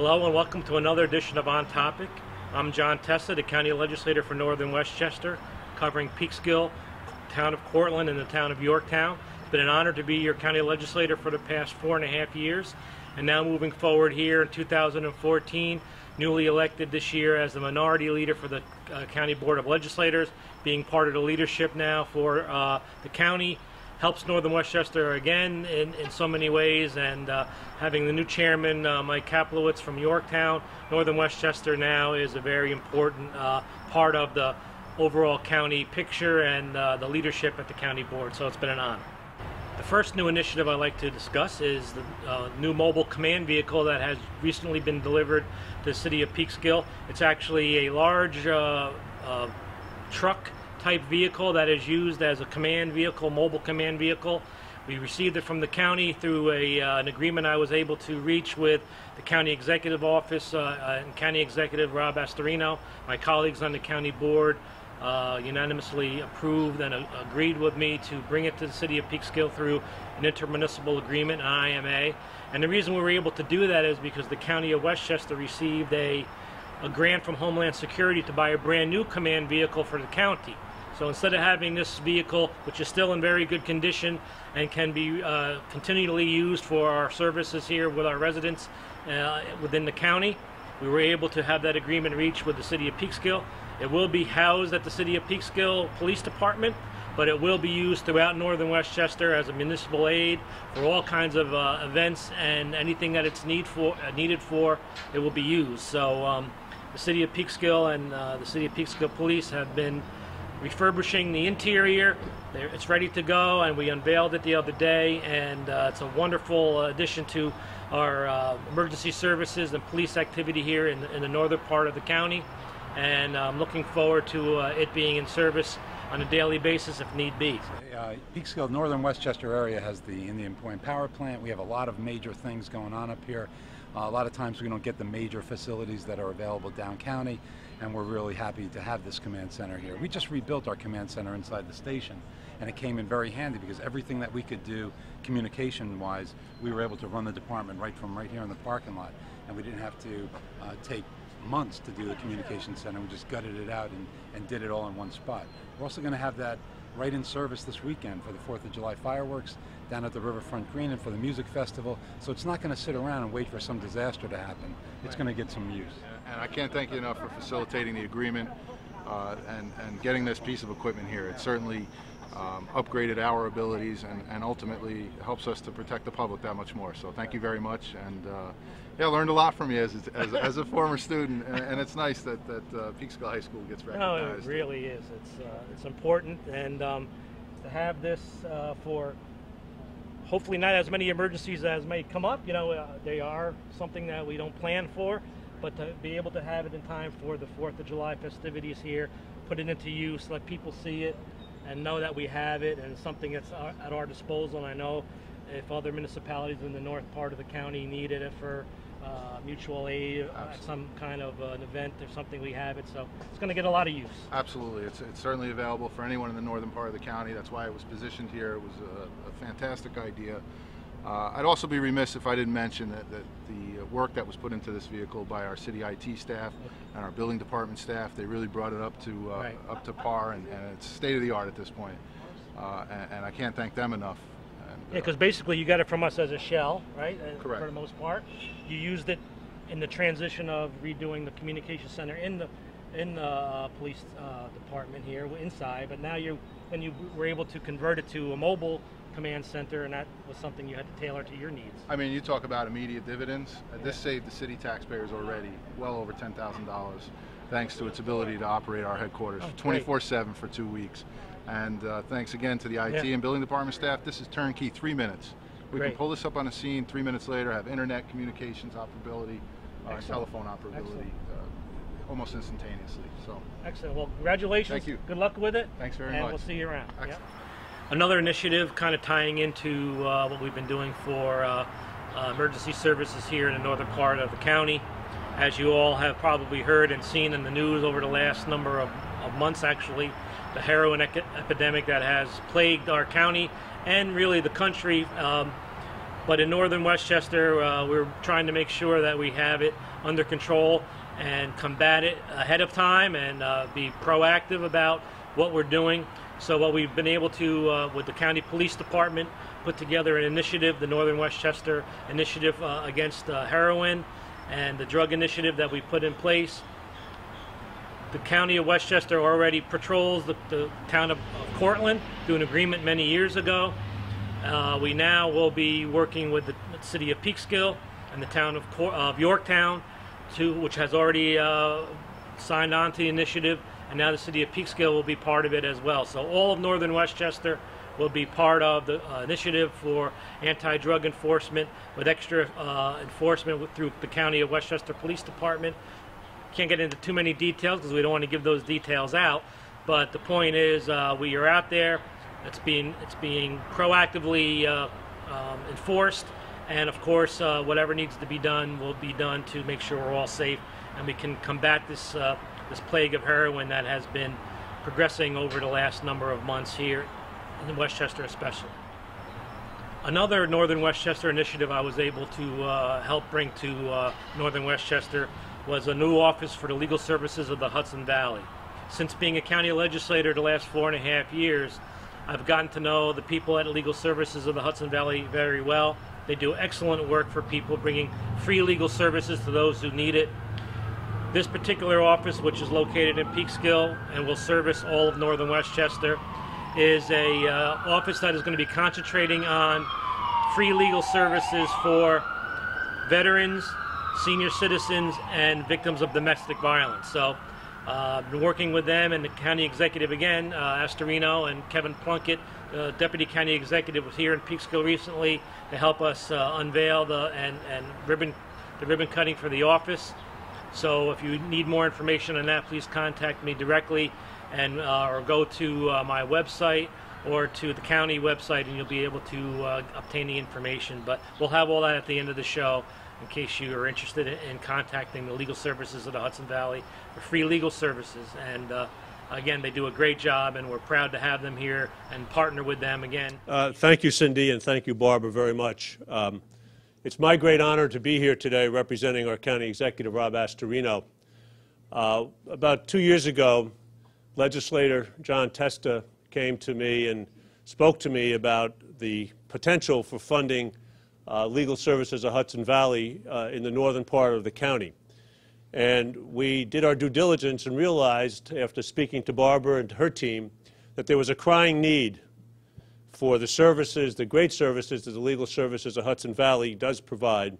Hello and welcome to another edition of OnTopic. I'm Testa, the County Legislator for Northern Westchester, covering Peekskill, town of Cortlandt, and the town of Yorktown. It's been an honor to be your County Legislator for the past 4.5 years, and now moving forward here in 2014, newly elected this year as the Minority Leader for the County Board of Legislators, being part of the leadership now for the county. Helps Northern Westchester again in so many ways, and having the new chairman, Mike Kaplowitz from Yorktown, Northern Westchester now is a very important part of the overall county picture and the leadership at the county board, so it's been an honor. The first new initiative I'd like to discuss is the new mobile command vehicle that has recently been delivered to the city of Peekskill. It's actually a large truck type vehicle that is used as a command vehicle, mobile command vehicle. We received it from the county through an agreement I was able to reach with the county executive office and county executive Rob Astorino. My colleagues on the county board unanimously approved and agreed with me to bring it to the city of Peekskill through an intermunicipal agreement, an IMA. And the reason we were able to do that is because the county of Westchester received a grant from Homeland Security to buy a brand new command vehicle for the county. So instead of having this vehicle, which is still in very good condition and can be continually used for our services here with our residents within the county, we were able to have that agreement reached with the city of Peekskill. It will be housed at the city of Peekskill Police Department, but it will be used throughout Northern Westchester as a municipal aid for all kinds of events, and anything that it's needed for, it will be used. So the city of Peekskill and the city of Peekskill Police have been refurbishing the interior. It's ready to go, and we unveiled it the other day, and it's a wonderful addition to our emergency services and police activity here in the northern part of the county, and I'm looking forward to it being in service on a daily basis if need be. Peekskill, Northern Westchester area has the Indian Point Power Plant. We have a lot of major things going on up here. A lot of times we don't get the major facilities that are available down county, and we're really happy to have this command center here. We just rebuilt our command center inside the station, and it came in very handy because everything that we could do communication-wise, we were able to run the department right here in the parking lot, and we didn't have to take months to do the communication center. We just gutted it out and did it all in one spot. We're also going to have that right in service this weekend for the 4th of July fireworks down at the Riverfront Green and for the music festival. So it's not going to sit around and wait for some disaster to happen. It's going to get some use. And I can't thank you enough for facilitating the agreement and getting this piece of equipment here. It certainly upgraded our abilities and ultimately helps us to protect the public that much more. So thank you very much, and yeah, I learned a lot from you as a former student, and it's nice that Peekskill High School gets recognized. No, it really is. It's important, and to have this for hopefully not as many emergencies as may come up. You know, they are something that we don't plan for, but to be able to have it in time for the 4th of July festivities here, put it into use, let people see it, and know that we have it, and something that's at our disposal. And I know if other municipalities in the north part of the county needed it for mutual aid, some kind of an event or something, we have it. So it's going to get a lot of use. Absolutely. It's certainly available for anyone in the northern part of the county. That's why it was positioned here. It was a fantastic idea. I'd also be remiss if I didn't mention that the work that was put into this vehicle by our city IT staff and our building department staff, they really brought it up to par, and it's state of the art at this point. And I can't thank them enough. Yeah, because basically you got it from us as a shell, right? Correct. For the most part. You used it in the transition of redoing the communication center in the police department here inside, but now you were able to convert it to a mobile command center, and that was something you had to tailor to your needs. I mean, you talk about immediate dividends. This saved the city taxpayers already well over $10,000, thanks to its ability to operate our headquarters 24/7 for 2 weeks. And thanks again to the IT and building department staff. This is turnkey, 3 minutes. We can pull this up on a scene 3 minutes later, have internet communications operability, telephone operability almost instantaneously. So excellent. Well, congratulations. Thank you. Good luck with it. Thanks very much. And we'll see you around. Excellent. Another initiative kind of tying into what we've been doing for emergency services here in the northern part of the county. As you all have probably heard and seen in the news over the last number of months, actually, the heroin epidemic that has plagued our county and really the country But in Northern Westchester, we're trying to make sure that we have it under control and combat it ahead of time and be proactive about what we're doing. So what we've been able to, with the County Police Department, put together an initiative, the Northern Westchester Initiative against heroin, and the drug initiative that we put in place. The County of Westchester already patrols the town of Cortlandt through an agreement many years ago. We now will be working with the city of Peekskill and the town of Yorktown, which has already signed on to the initiative, and now the city of Peekskill will be part of it as well. So all of Northern Westchester will be part of the initiative for anti-drug enforcement, with extra enforcement through the County of Westchester Police Department. Can't get into too many details because we don't want to give those details out, but the point is we are out there. It's being proactively enforced, and of course whatever needs to be done will be done to make sure we're all safe and we can combat this this plague of heroin that has been progressing over the last number of months here in Westchester especially. Another Northern Westchester initiative I was able to help bring to Northern Westchester was a new office for the legal services of the Hudson Valley. Since being a county legislator the last 4.5 years, I've gotten to know the people at Legal Services of the Hudson Valley very well. They do excellent work for people, bringing free legal services to those who need it. This particular office, which is located in Peekskill and will service all of Northern Westchester, is a office that is going to be concentrating on free legal services for veterans, senior citizens, and victims of domestic violence. So I've been working with them and the county executive again, Astorino, and Kevin Plunkett, the deputy county executive, was here in Peekskill recently to help us unveil the ribbon cutting for the office. So if you need more information on that, please contact me directly, and or go to my website or to the county website, and you'll be able to obtain the information. But we'll have all that at the end of the show, in case you are interested in contacting the legal services of the Hudson Valley for free legal services. And again, they do a great job, and we're proud to have them here and partner with them again. Thank you, Cindy, and thank you, Barbara, very much. It's my great honor to be here today representing our county executive, Rob Astorino. About 2 years ago, legislator John Testa came to me and spoke to me about the potential for funding legal services of Hudson Valley in the northern part of the county. And we did our due diligence and realized, after speaking to Barbara and her team, that there was a crying need for the services, the great services that the legal services of Hudson Valley does provide.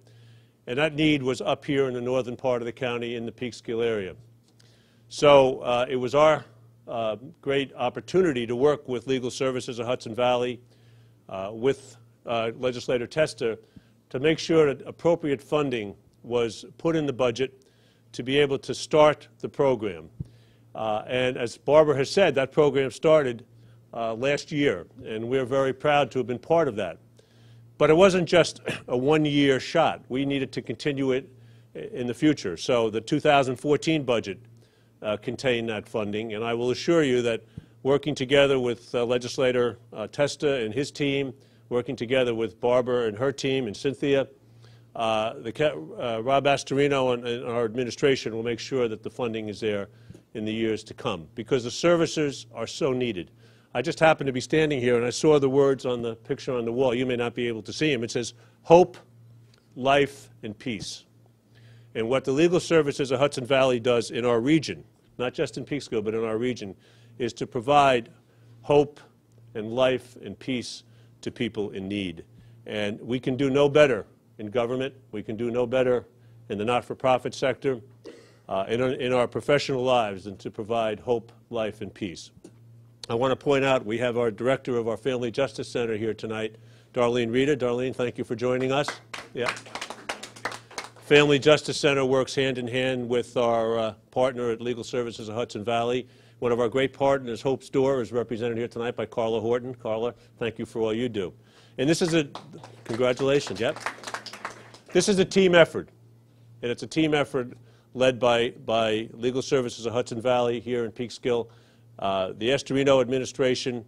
And that need was up here in the northern part of the county in the Peekskill area. So it was our great opportunity to work with Legal Services of Hudson Valley, with Legislator Testa, to make sure that appropriate funding was put in the budget to be able to start the program. And as Barbara has said, that program started last year, and we're very proud to have been part of that. But it wasn't just a one-year shot. We needed to continue it in the future. So the 2014 budget contained that funding, and I will assure you that working together with Legislator Testa and his team, working together with Barbara and her team and Cynthia, Rob Astorino and our administration will make sure that the funding is there in the years to come, because the services are so needed. I just happened to be standing here and I saw the words on the picture on the wall. You may not be able to see them. It says, hope, life, and peace. And what the Legal Services of Hudson Valley does in our region, not just in Peekskill, but in our region, is to provide hope and life and peace to people in need. And we can do no better in government. We can do no better in the not-for-profit sector, in our professional lives, than to provide hope, life, and peace. I want to point out we have our director of our Family Justice Center here tonight, Darlene Rita. Darlene, thank you for joining us. Yeah. Family Justice Center works hand in hand with our partner at Legal Services of Hudson Valley. One of our great partners, Hope's Door, is represented here tonight by Carla Horton. Carla, thank you for all you do. And this is congratulations, yep. This is a team effort, and it's a team effort led by Legal Services of Hudson Valley here in Peekskill. The Astorino administration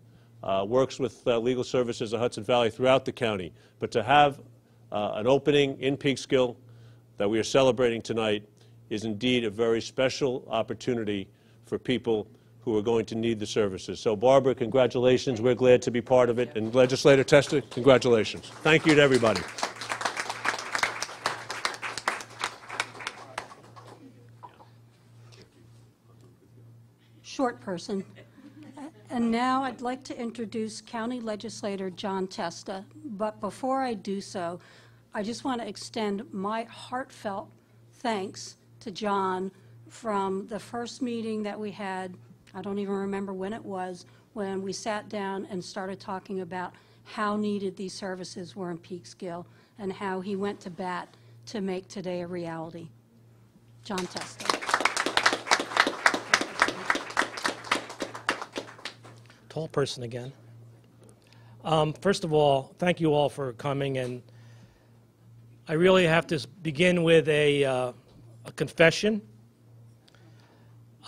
works with Legal Services of Hudson Valley throughout the county, but to have an opening in Peekskill that we are celebrating tonight is indeed a very special opportunity for people who are going to need the services. So, Barbara, congratulations. We're glad to be part of it. And Legislator Testa, congratulations. Thank you to everybody. Short person. And now I'd like to introduce County Legislator John Testa. But before I do so, I just want to extend my heartfelt thanks to John from the first meeting that we had. I don't even remember when it was, when we sat down and started talking about how needed these services were in Peekskill and how he went to bat to make today a reality. John Testa. Tall person again. First of all, thank you all for coming, and I really have to begin with a confession.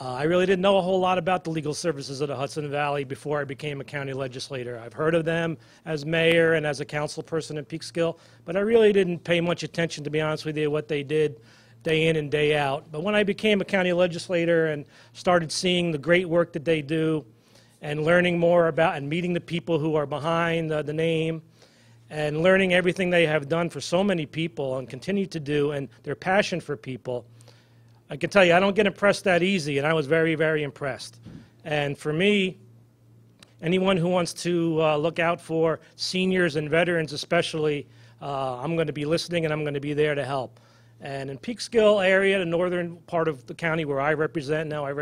I really didn't know a whole lot about the legal services of the Hudson Valley before I became a county legislator. I've heard of them as mayor and as a council person in Peekskill, but I really didn't pay much attention, to be honest with you, what they did day in and day out. But when I became a county legislator and started seeing the great work that they do and learning more about and meeting the people who are behind the name and learning everything they have done for so many people and continue to do and their passion for people, I can tell you, I don't get impressed that easy, and I was very, very impressed. And for me, anyone who wants to look out for seniors and veterans especially, I'm going to be listening and I'm going to be there to help. And in Peekskill area, the northern part of the county where I represent now, I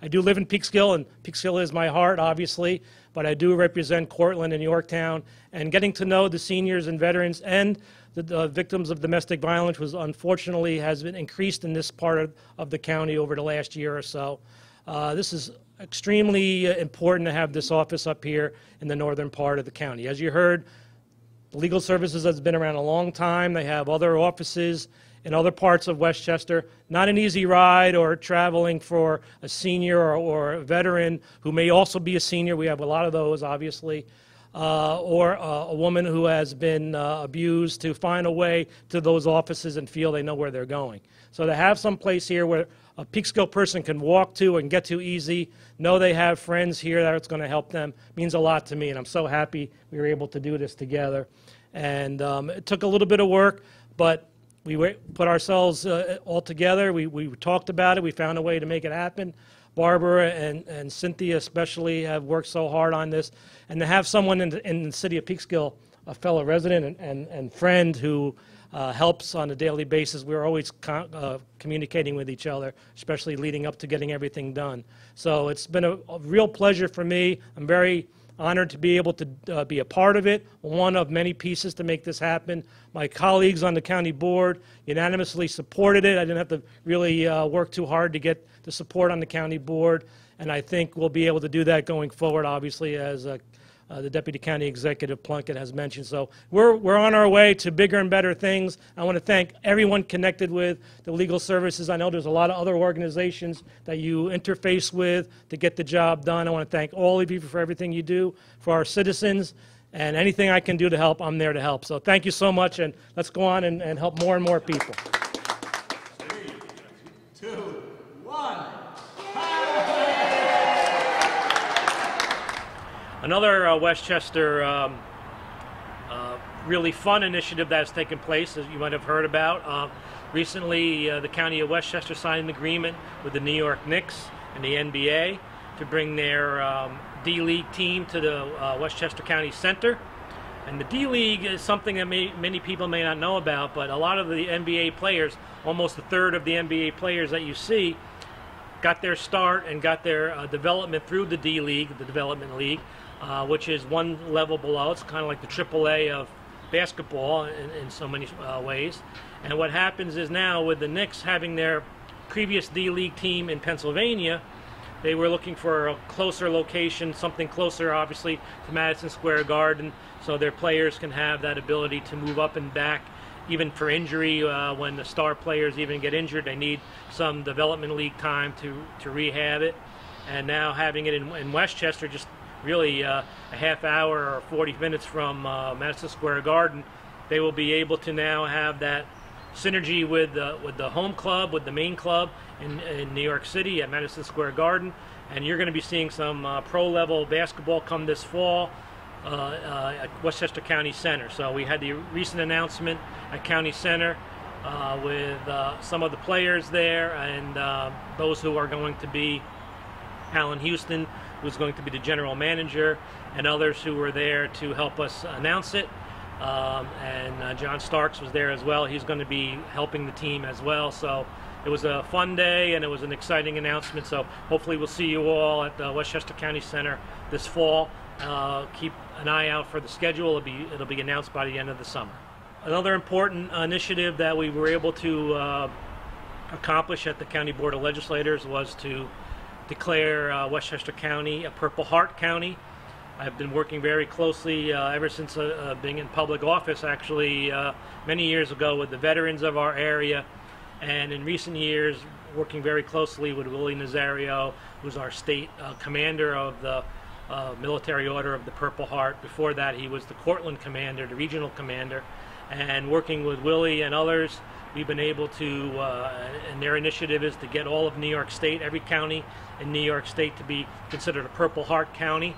do live in Peekskill, and Peekskill is my heart, obviously, but I do represent Cortlandt and Yorktown, and getting to know the seniors and veterans and the victims of domestic violence was unfortunately has been increased in this part of the county over the last year or so. This is extremely important to have this office up here in the northern part of the county. As you heard, the Legal Services has been around a long time. They have other offices in other parts of Westchester. Not an easy ride or traveling for a senior or a veteran who may also be a senior. We have a lot of those, obviously. Or a woman who has been abused, to find a way to those offices and feel they know where they're going. So to have some place here where a Peekskill person can walk to and get to easy, know they have friends here that's going to help them, means a lot to me, and I'm so happy we were able to do this together. And it took a little bit of work, but we put ourselves all together. We talked about it. We found a way to make it happen. Barbara and Cynthia especially have worked so hard on this. And to have someone in the city of Peekskill, a fellow resident and friend who helps on a daily basis, we're always communicating with each other, especially leading up to getting everything done. So it's been a real pleasure for me. I'm very honored to be able to be a part of it, one of many pieces to make this happen. My colleagues on the county board unanimously supported it. I didn't have to really work too hard to get the support on the county board, and I think we'll be able to do that going forward, obviously, as the Deputy County Executive Plunkett has mentioned. So we're on our way to bigger and better things. I want to thank everyone connected with the legal services. I know there's a lot of other organizations that you interface with to get the job done. I want to thank all of you for everything you do for our citizens, and anything I can do to help, I'm there to help. So thank you so much, and let's go on and help more and more people. 3, 2, 1. Another Westchester really fun initiative that has taken place, as you might have heard about. Recently, the County of Westchester signed an agreement with the New York Knicks and the NBA to bring their D-League team to the Westchester County Center. And the D-League is something that many people may not know about, but a lot of the NBA players, almost a third of the NBA players that you see, got their start and got their development through the D-League, the Development League, which is one level below. It's kind of like the AAA of basketball in so many ways. And what happens is now, with the Knicks having their previous D-League team in Pennsylvania, they were looking for a closer location, something closer, obviously, to Madison Square Garden, so their players can have that ability to move up and back. Even for injury, when the star players even get injured, they need some development league time to rehab it. And now having it in Westchester, just really a half hour or 40 minutes from Madison Square Garden, they will be able to now have that synergy with the home club, with the main club in New York City at Madison Square Garden. And you're going to be seeing some pro-level basketball come this fall at Westchester County Center. So we had the recent announcement at County Center with some of the players there and those who are going to be Alan Houston, who's going to be the general manager, and others who were there to help us announce it. And John Starks was there as well. He's going to be helping the team as well. So it was a fun day and it was an exciting announcement. So hopefully we'll see you all at the Westchester County Center this fall. Keep an eye out for the schedule. It'll be announced by the end of the summer. Another important initiative that we were able to accomplish at the County Board of Legislators was to declare Westchester County a Purple Heart County. I've been working very closely ever since being in public office, actually many years ago, with the veterans of our area, and in recent years working very closely with Willie Nazario, who's our state commander of the Military Order of the Purple Heart. Before that, he was the Cortlandt commander, the regional commander, and working with Willie and others, we've been able to, and their initiative is to get all of New York State, every county in New York State, to be considered a Purple Heart County,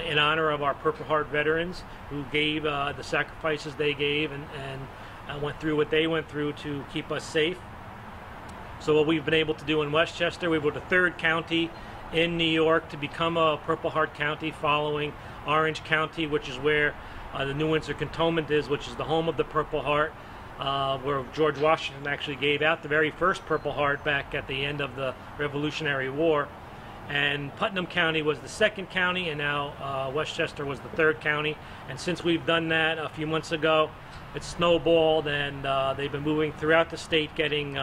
in honor of our Purple Heart veterans who gave the sacrifices they gave and went through what they went through to keep us safe. So what we've been able to do in Westchester, we were the third county in New York to become a Purple Heart County, following Orange County, which is where the New Windsor Cantonment is, which is the home of the Purple Heart, where George Washington actually gave out the very first Purple Heart back at the end of the Revolutionary War. And Putnam County was the second county, and now Westchester was the third county. And since we've done that a few months ago, it's snowballed, and they've been moving throughout the state, getting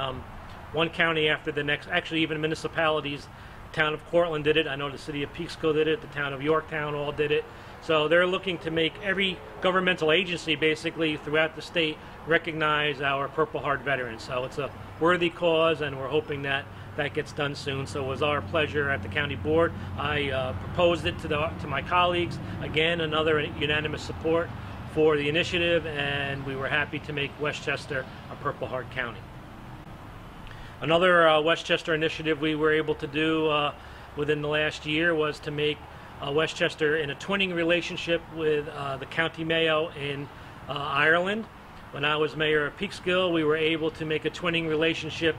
one county after the next. Actually, even municipalities, the town of Cortlandt did it. I know the city of Peekskill did it. The town of Yorktown all did it. So they're looking to make every governmental agency, basically, throughout the state recognize our Purple Heart veterans. So it's a worthy cause, and we're hoping that that gets done soon. So it was our pleasure at the county board. I proposed it to my colleagues. Again, another unanimous support for the initiative, and we were happy to make Westchester a Purple Heart County. Another Westchester initiative we were able to do within the last year was to make Westchester in a twinning relationship with the County Mayo in Ireland. When I was mayor of Peekskill, we were able to make a twinning relationship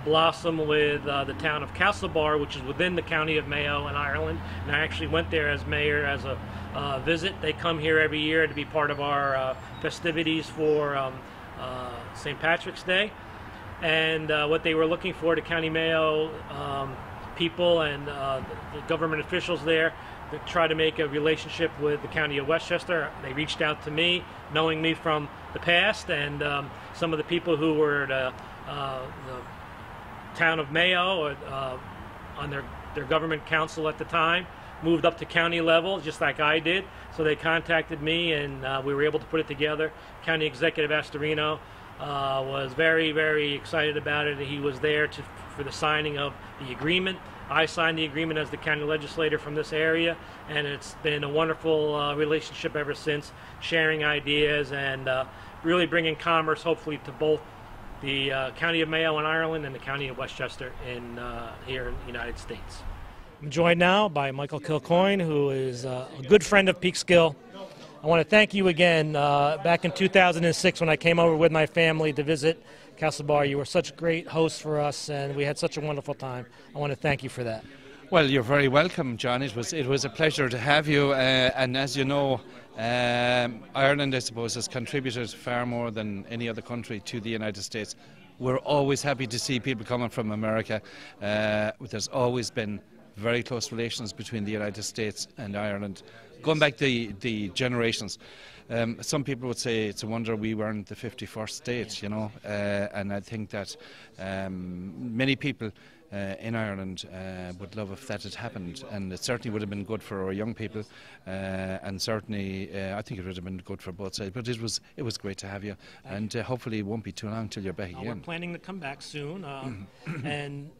blossom with the town of Castlebar, which is within the County of Mayo in Ireland. And I actually went there as mayor as a visit. They come here every year to be part of our festivities for St. Patrick's Day. And what they were looking for, the County Mayo people and the government officials there, to try to make a relationship with the County of Westchester. They reached out to me, knowing me from the past, and some of the people who were the town of Mayo on their government council at the time moved up to county level, just like I did. So they contacted me, and we were able to put it together. County Executive Astorino was very, very excited about it. He was there for the signing of the agreement. I signed the agreement as the county legislator from this area, and it's been a wonderful relationship ever since, sharing ideas and really bringing commerce, hopefully, to both the County of Mayo in Ireland and the County of Westchester here in the United States. I'm joined now by Michael Kilcoyne, who is a good friend of Peekskill. I want to thank you again. Back in 2006, when I came over with my family to visit Castlebar, you were such a great host for us, and we had such a wonderful time. I want to thank you for that. Well, you're very welcome, John. It was a pleasure to have you, and as you know, Ireland, I suppose, has contributed far more than any other country to the United States. We're always happy to see people coming from America. There's always been very close relations between the United States and Ireland, going back the generations. Some people would say it's a wonder we weren't the 51st state, you know, and I think that many people in Ireland would love if that had happened, and it certainly would have been good for our young people, and certainly I think it would have been good for both sides. But it was great to have you, and hopefully it won't be too long till you're back again. We're planning to come back soon, and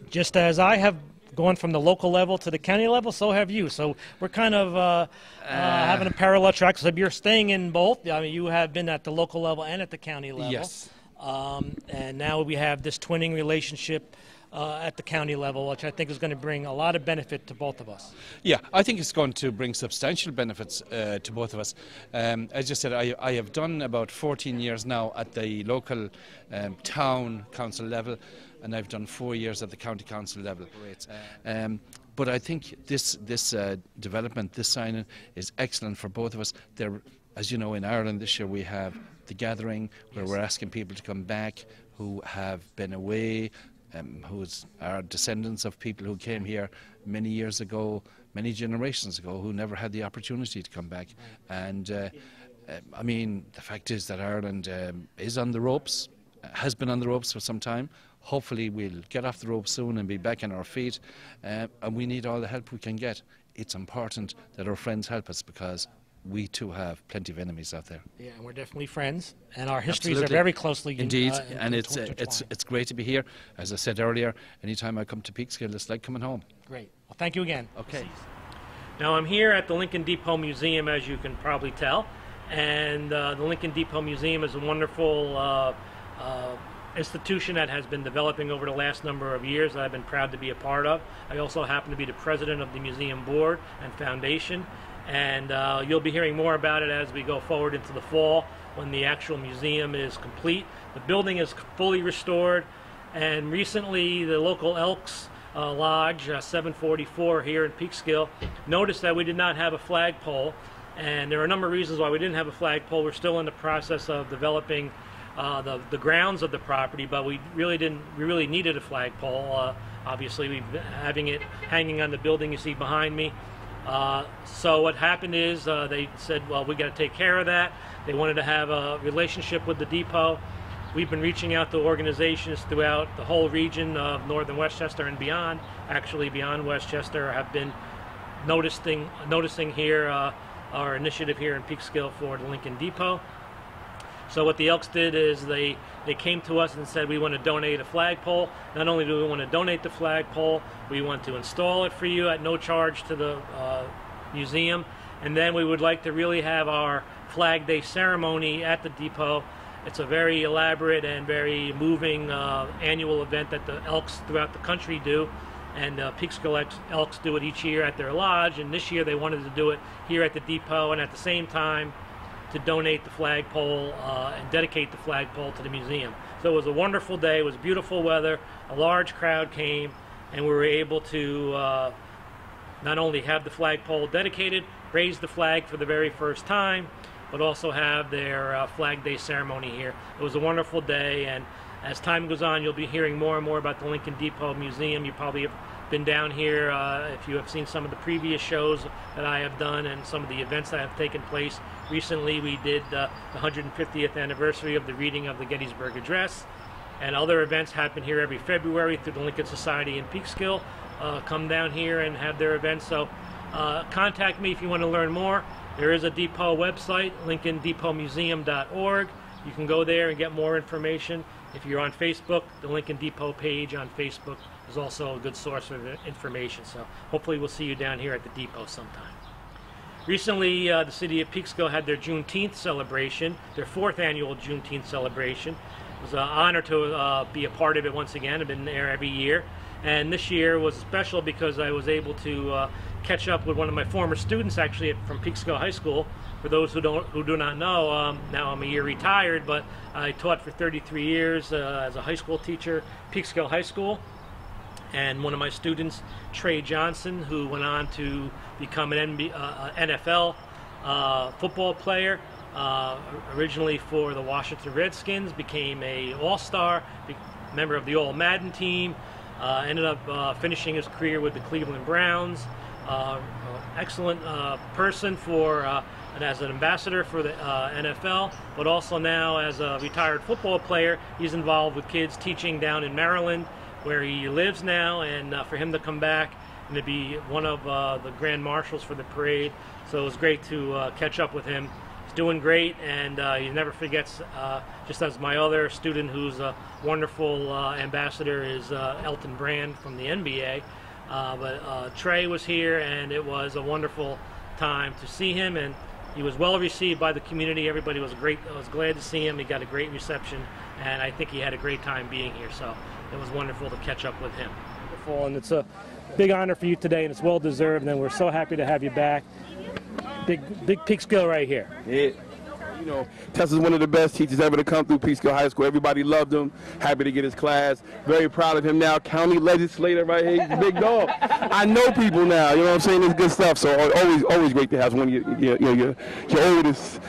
just as I have gone from the local level to the county level. So have you. So we're kind of having a parallel track. So you're staying in both. I mean, you have been at the local level and at the county level. Yes. And now we have this twinning relationship at the county level, which I think is going to bring a lot of benefit to both of us. Yeah, I think it's going to bring substantial benefits to both of us. As you said, I have done about 14 years now at the local town council level, and I've done 4 years at the county council level. But I think this development, this signing, is excellent for both of us. There, as you know, in Ireland this year we have the gathering where we're asking people to come back who have been away, who are descendants of people who came here many years ago, many generations ago, who never had the opportunity to come back. And I mean, the fact is that Ireland is on the ropes, has been on the ropes for some time. Hopefully we'll get off the ropes soon and be back on our feet, and we need all the help we can get. It's important that our friends help us, because we too have plenty of enemies out there. Yeah, and we're definitely friends, and our histories Absolutely. are very closely indeed, and intertwined. it's great to be here. As I said earlier, anytime I come to Peekskill, it's like coming home. Great. Well, thank you again. Okay. Now I'm here at the Lincoln Depot Museum, as you can probably tell, and the Lincoln Depot Museum is a wonderful institution that has been developing over the last number of years that I've been proud to be a part of. I also happen to be the president of the museum board and foundation, and you'll be hearing more about it as we go forward into the fall when the actual museum is complete. The building is fully restored, and recently the local Elks Lodge, 744 here in Peekskill, noticed that we did not have a flagpole, and there are a number of reasons why we didn't have a flagpole. We're still in the process of developing the grounds of the property, but we really needed a flagpole. Obviously, we've been having it hanging on the building you see behind me. So what happened is they said, well, we got to take care of that. They wanted to have a relationship with the depot. We've been reaching out to organizations throughout the whole region of Northern Westchester and beyond. Actually, beyond Westchester, have been noticing here our initiative here in Peekskill for the Lincoln Depot. So what the Elks did is they came to us and said, we want to donate a flagpole. Not only do we want to donate the flagpole, we want to install it for you at no charge to the museum. And then we would like to really have our Flag Day ceremony at the depot. It's a very elaborate and very moving annual event that the Elks throughout the country do. And Peekskill Elks do it each year at their lodge. And this year they wanted to do it here at the depot, and at the same time to donate the flagpole and dedicate the flagpole to the museum. So it was a wonderful day. It was beautiful weather. A large crowd came, and we were able to not only have the flagpole dedicated, raise the flag for the very first time, but also have their Flag Day ceremony here. It was a wonderful day, and as time goes on, you'll be hearing more and more about the Lincoln Depot Museum. You probably have been down here if you have seen some of the previous shows that I have done and some of the events that have taken place. Recently we did the 150th anniversary of the reading of the Gettysburg Address, and other events happen here every February through the Lincoln Society in Peekskill. Come down here and have their events. So contact me if you want to learn more. There is a depot website, lincolndepotmuseum.org. You can go there and get more information. If you're on Facebook, the Lincoln Depot page on Facebook is also a good source of information. So hopefully we'll see you down here at the depot sometime. Recently, the city of Peekskill had their Juneteenth celebration, their 4th annual Juneteenth celebration. It was an honor to be a part of it once again. I've been there every year. And this year was special because I was able to catch up with one of my former students, actually, from Peekskill High School. For those who do not know, now I'm a year retired, but I taught for 33 years as a high school teacher, Peekskill High School. And one of my students, Tré Johnson, who went on to become an NFL football player, originally for the Washington Redskins, became an all-star, member of the All-Madden team, ended up finishing his career with the Cleveland Browns. Excellent person and as an ambassador for the NFL, but also now as a retired football player, he's involved with kids teaching down in Maryland, where he lives now, and for him to come back and to be one of the Grand Marshals for the parade. So it was great to catch up with him. He's doing great, and he never forgets, just as my other student who's a wonderful ambassador is Elton Brand from the NBA. But Tré was here, and it was a wonderful time to see him, and he was well received by the community. Everybody was great. I was glad to see him. He got a great reception, and I think he had a great time being here. So it was wonderful to catch up with him. Wonderful, and it's a big honor for you today, and it's well deserved. And we're so happy to have you back. Big Peekskill right here. Yeah. You know, Testa's one of the best teachers ever to come through Peekskill High School. Everybody loved him. Happy to get his class. Very proud of him now. County legislator right here. He's a big dog. I know people now. You know what I'm saying? It's good stuff. So always great to have one of your oldest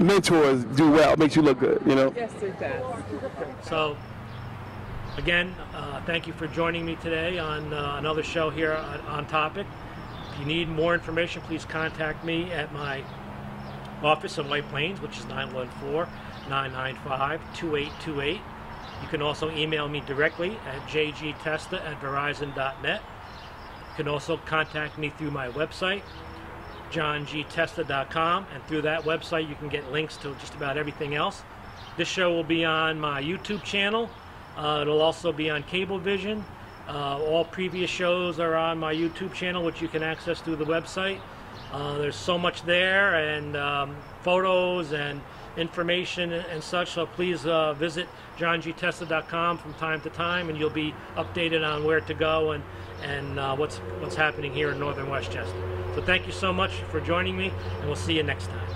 mentors do well. Makes you look good. You know. Yes, it does. So, again, thank you for joining me today on another show here on Topic. If you need more information, please contact me at my office in White Plains, which is 914-995-2828. You can also email me directly at jgtesta@verizon.net. You can also contact me through my website, johngtesta.com, and through that website you can get links to just about everything else. This show will be on my YouTube channel. It'll also be on Cablevision. All previous shows are on my YouTube channel, which you can access through the website. There's so much there, and photos and information and such, so please visit johngtesta.com from time to time, and you'll be updated on where to go and what's happening here in Northern Westchester. So thank you so much for joining me, and we'll see you next time.